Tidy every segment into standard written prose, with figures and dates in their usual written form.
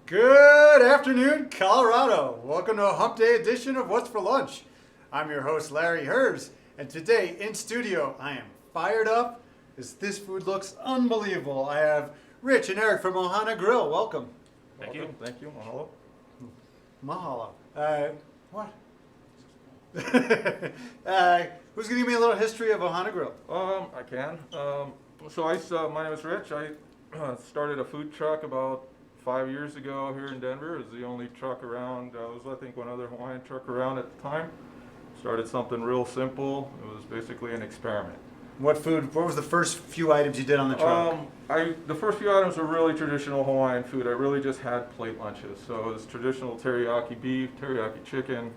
Good afternoon, Colorado. Welcome to a hump day edition of What's for Lunch. I'm your host, Larry Hers, and today in studio, I am fired up as this food looks unbelievable. I have Rich and Eric from Ohana Grille. Welcome. Thank you. Thank you. Mahalo. Mahalo. What? Who's going to give me a little history of Ohana Grille? I can. My name is Rich. I started a food truck about 5 years ago here in Denver. It was the only truck around. There was, I think, one other Hawaiian truck around at the time. Started something real simple. It was basically an experiment. What was the first few items you did on the truck? The first few items were really traditional Hawaiian food. I really just had plate lunches. So it was traditional teriyaki beef, teriyaki chicken.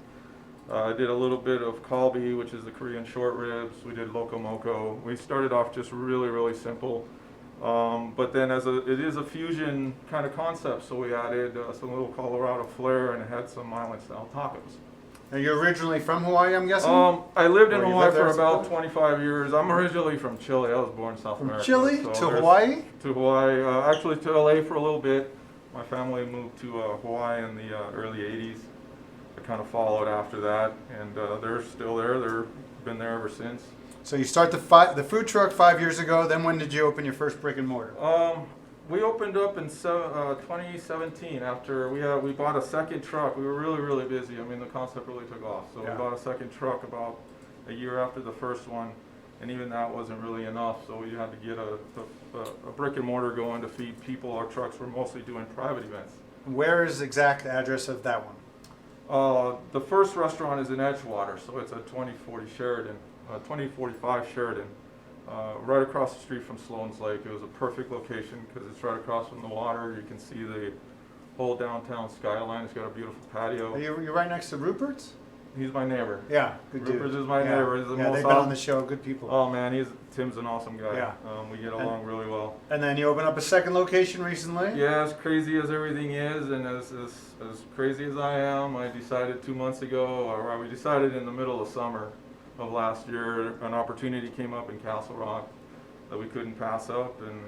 I did a little bit of kalbi, which is the Korean short ribs. We did loco moco. We started off just really, really simple. But then it is a fusion kind of concept, so we added some little Colorado flair and it had some island style tacos. Are you originally from Hawaii, I'm guessing? I lived in Or you Hawaii lived there for about somewhere? 25 years. I'm originally from Chile. I was born in South America. Chile so to there's- Hawaii? To Hawaii. Actually to LA for a little bit. My family moved to Hawaii in the early 80s. I kind of followed after that, and they're still there. They've been there ever since. So you start the food truck 5 years ago. Then when did you open your first brick and mortar? We opened up in 2017 after we bought a second truck. We were really, really busy. I mean, the concept really took off. So Yeah. we bought a second truck about a year after the first one, and even that wasn't really enough. So we had to get a brick and mortar going to feed people. Our trucks were mostly doing private events. Where is the exact address of that one? The first restaurant is in Edgewater, so it's at 2045 Sheridan. Right across the street from Sloan's Lake. It was a perfect location because it's right across from the water. You can see the whole downtown skyline. It's got a beautiful patio. You're right next to Rupert's? He's my neighbor. Yeah, good dude. Rupert is my Yeah. neighbor. He's the Yeah, most they've been on awesome- the show. Good people. Oh man, Tim's an awesome guy. Yeah. We get along really well. And then you open up a second location recently? Yeah, as crazy as everything is, and as crazy as I am, I decided 2 months ago, or we decided in the middle of summer of last year, an opportunity came up in Castle Rock that we couldn't pass up, and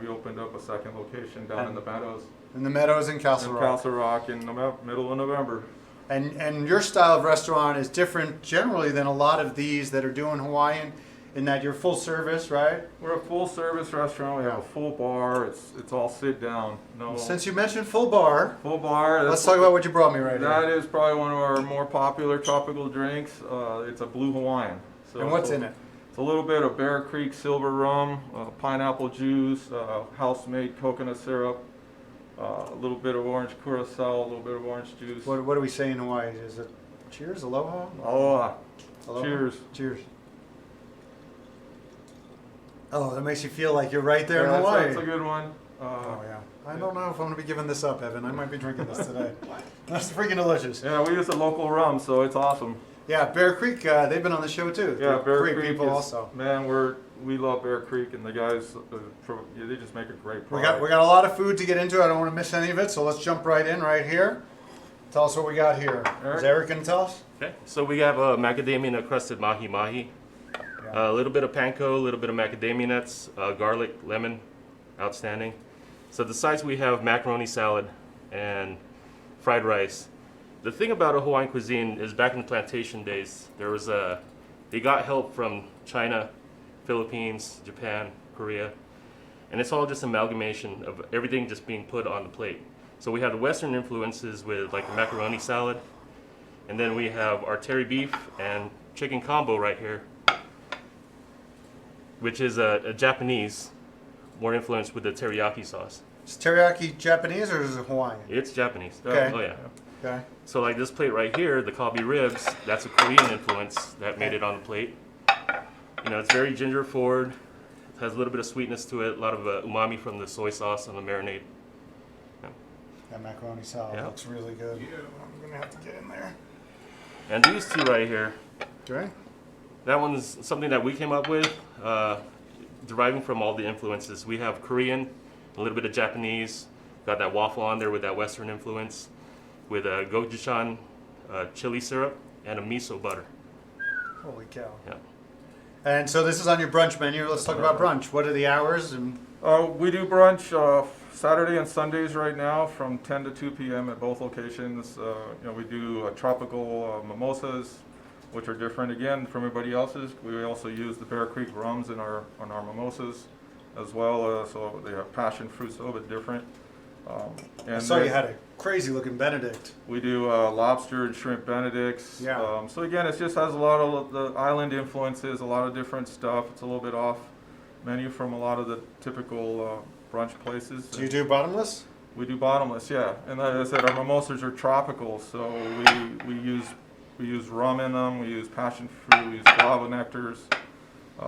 we opened up a second location down in the Meadows. In the Meadows in Castle In Rock. Castle Rock in the middle of November. And your style of restaurant is different generally than a lot of these that are doing Hawaiian in that you're full service, right? We're a full service restaurant. We have a full bar. It's all sit down. No Since you mentioned full bar, full bar. let's talk about what you brought me right That here. is probably one of our more popular tropical drinks. It's a Blue Hawaiian. So And what's in it? It's a little bit of Bear Creek silver rum, pineapple juice, house-made coconut syrup, a little bit of orange curacao, a little bit of orange juice. What do we say in Hawaii? Is it cheers, aloha? Aloha. Aloha? Cheers. Cheers. Oh, that makes you feel like you're right there Yeah, in Hawaii. That's a good one. Oh yeah. I don't know if I'm going to be giving this up, Evan. I might be drinking this today. That's freaking delicious. Yeah, we use a local rum, so it's awesome. Yeah, Bear Creek, they've been on the show too. Yeah, They're Bear great Creek people is, also. Man, we love Bear Creek, and the guys, they just make a great We product. got a lot of food to get into. I don't want to miss any of it, so let's jump right in right here. Tell us what we got here. Eric? Is Eric going to tell us? Okay, so we have a macadamia nut crusted mahi mahi, a little bit of panko, a little bit of macadamia nuts, garlic, lemon, outstanding. So the sides we have macaroni salad and fried rice. The thing about a Hawaiian cuisine is back in the plantation days, they got help from China, Philippines, Japan, Korea, and it's all just amalgamation of everything just being put on the plate. So we have the Western influences with like the macaroni salad, and then we have our terry beef and chicken combo right here, which is a Japanese, more influenced with the teriyaki sauce. Is teriyaki Japanese or is it Hawaiian? It's Japanese. Okay. Oh yeah. Okay. So like this plate right here, the kalbi ribs, that's a Korean influence that made it on the plate. You know, it's very ginger forward. It has a little bit of sweetness to it, a lot of umami from the soy sauce and the marinade. That macaroni salad Yeah. looks really good. I'm going to have to get in there. And these two right here, Okay. that one's something that we came up with, deriving from all the influences. We have Korean, a little bit of Japanese, got that waffle on there with that Western influence, with a gochujang chili syrup and a miso butter. Holy cow. Yeah. And so this is on your brunch menu. Let's talk about brunch. What are the hours? And We do brunch Saturday and Sundays right now from 10 to 2 p.m. at both locations. We do tropical mimosas, which are different again from everybody else's. We also use the Bear Creek rums in our mimosas as well. So they have passion fruits, a little bit different. I saw you had a crazy looking Benedict. We do lobster and shrimp Benedicts. Yeah. So again, it just has a lot of the island influences, a lot of different stuff. It's a little bit off menu from a lot of the typical brunch places. Do you do bottomless? We do bottomless, yeah. And like I said, our mimosas are tropical, so we use rum in them. We use passion fruit. We use guava nectars.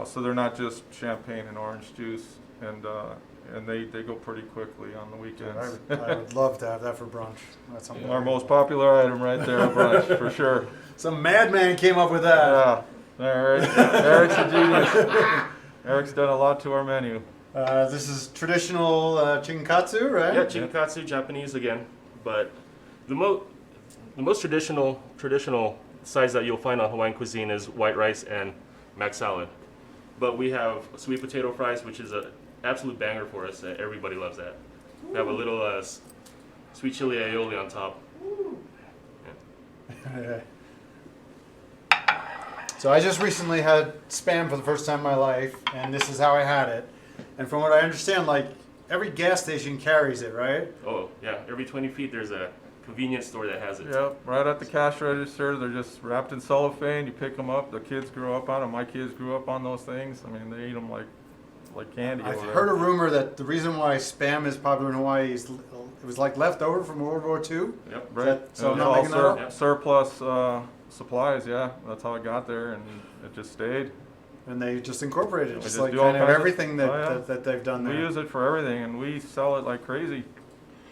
So they're not just champagne and orange juice, and they go pretty quickly on the weekends. I would love to have that for brunch. That's Our most popular item right there at brunch, for sure. Some madman came up with that. Yeah, all right. Eric's a genius. Eric's done a lot to our menu. This is traditional chicken katsu, right? Yeah, chicken katsu, Japanese again. But the most traditional sides that you'll find on Hawaiian cuisine is white rice and mac salad. But we have sweet potato fries, which is an absolute banger for us. Everybody loves that. We have a little sweet chili aioli on top. Yeah. So I just recently had Spam for the first time in my life, and this is how I had it. And from what I understand, like, every gas station carries it, right? Oh, yeah. Every 20 feet, there's a convenience store that has it. Yep, right at the cash register. They're just wrapped in cellophane. You pick them up. The kids grew up on them. My kids grew up on those things. I mean, they eat them like candy. I've over heard a there. rumor that the reason why Spam is popular in Hawaii is it was like left over from World War II. Yep. Right. So And I'm not it's making that all up? surplus supplies. Yeah, that's how it got there, and it just stayed. And they just incorporated it, We just just like do all kind of kinds of- everything that, oh, yeah. that they've done there. We use it for everything, and we sell it like crazy.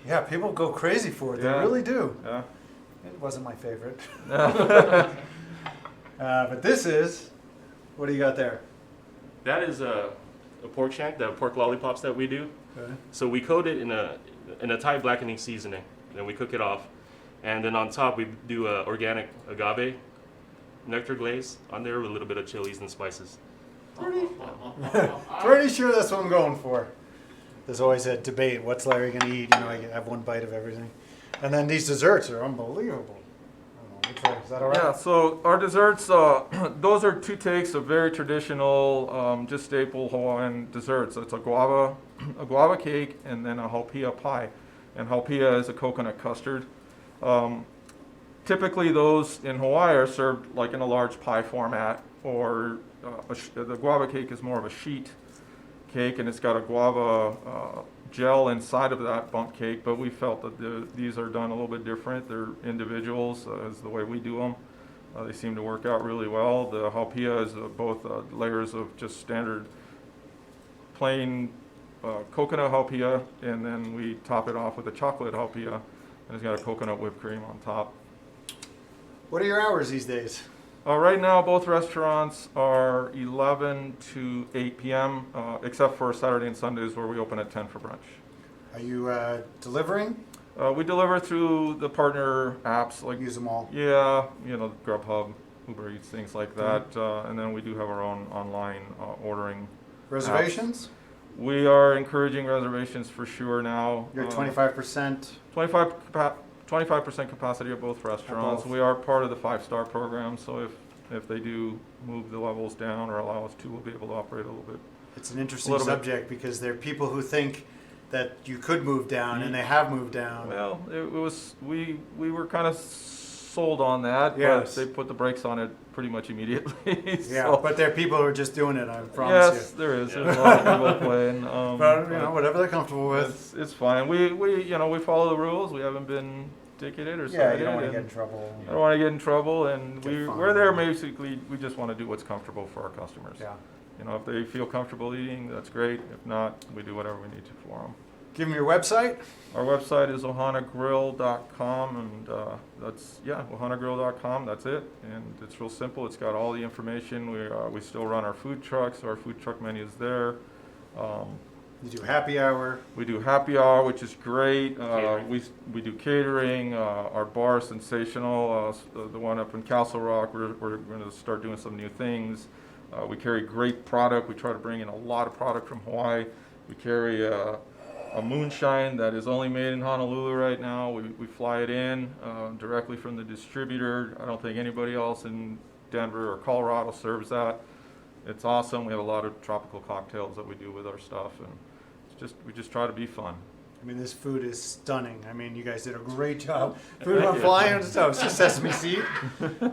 Yeah, people go crazy for it. Yeah. They really do. Yeah. It wasn't my favorite. Yeah. But this is, what do you got there? That is a pork shank, the pork lollipops that we do. Okay. So we coat it in a Thai blackening seasoning, then we cook it off, and then on top we do organic agave nectar glaze on there with a little bit of chilies and spices. Pretty sure that's what I'm going for. There's always a debate. What's Larry going to eat? You know, I have one bite of everything. And then these desserts are unbelievable. I don't know, which way, is that all right? Yeah, so our desserts, those are two takes of very traditional, just staple Hawaiian desserts. It's a guava cake and then a haupia pie. And haupia is a coconut custard. Typically those in Hawaii are served like in a large pie format, or the guava cake is more of a sheet cake, and it's got a guava gel inside of that bump cake, but we felt that these are done a little bit different. They're individuals, is the way we do them. They seem to work out really well. The haupia is both layers of just standard plain coconut haupia, and then we top it off with a chocolate haupia, and it's got a coconut whipped cream on top. What are your hours these days? Right now, both restaurants are 11 to 8 p.m., except for Saturday and Sundays where we open at 10 for brunch. Are you delivering? We deliver through the partner apps like Use them all. Yeah, Grubhub, Uber Eats, things like that. And then we do have our own online ordering. Reservations? We are encouraging reservations for sure now. You're 25%. 25% capacity at both restaurants. both. We are part of the 5-star program, so if they do move the levels down or allow us to, we'll be able to operate a little bit. It's an interesting Little bit. subject because there are people who think that you could move down and they have moved down. Well, it was we were kind of sold on that, Yes. but they put the brakes on it pretty much immediately. Yeah, so- but there are people who are just doing it, I promise yes, you. there is. Yeah. There's a lot of people playing. But, whatever they're comfortable with. it's fine. We follow the rules. We haven't been ticketed or Yeah, cited. you don't want to and get in trouble. I don't want to get in trouble, and Get we're there fined. basically. We just want to do what's comfortable for our customers. Yeah. If they feel comfortable eating, that's great. If not, we do whatever we need to for them. Give them your website. Our website is ohanagrille.com, and ohanagrille.com. That's it, and it's real simple. It's got all the information. We still run our food trucks, so our food truck menu is there. You do happy hour. We do happy hour, which is great. Catering. We do catering. Our bar is sensational. The one up in Castle Rock, we're going to start doing some new things. We carry great product. We try to bring in a lot of product from Hawaii. We carry a moonshine that is only made in Honolulu right now. We fly it in directly from the distributor. I don't think anybody else in Denver or Colorado serves that. It's awesome. We have a lot of tropical cocktails that we do with our stuff, and we just try to be fun. I mean, this food is stunning. I mean, you guys did a great job. Food went flying on the stove. It's just sesame seed,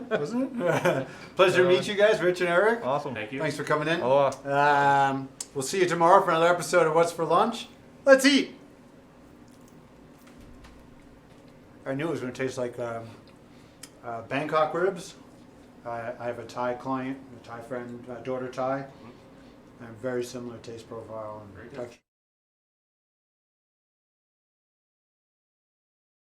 wasn't it? Pleasure to meet you guys, Rich and Eric. Awesome. Thank you. Thanks for coming in. Aloha. We'll see you tomorrow for another episode of What's for Lunch. Let's eat. I knew it was going to taste like Bangkok ribs. I have a Thai client, a Thai friend, daughter Thai. And very similar taste profile and Very good. texture.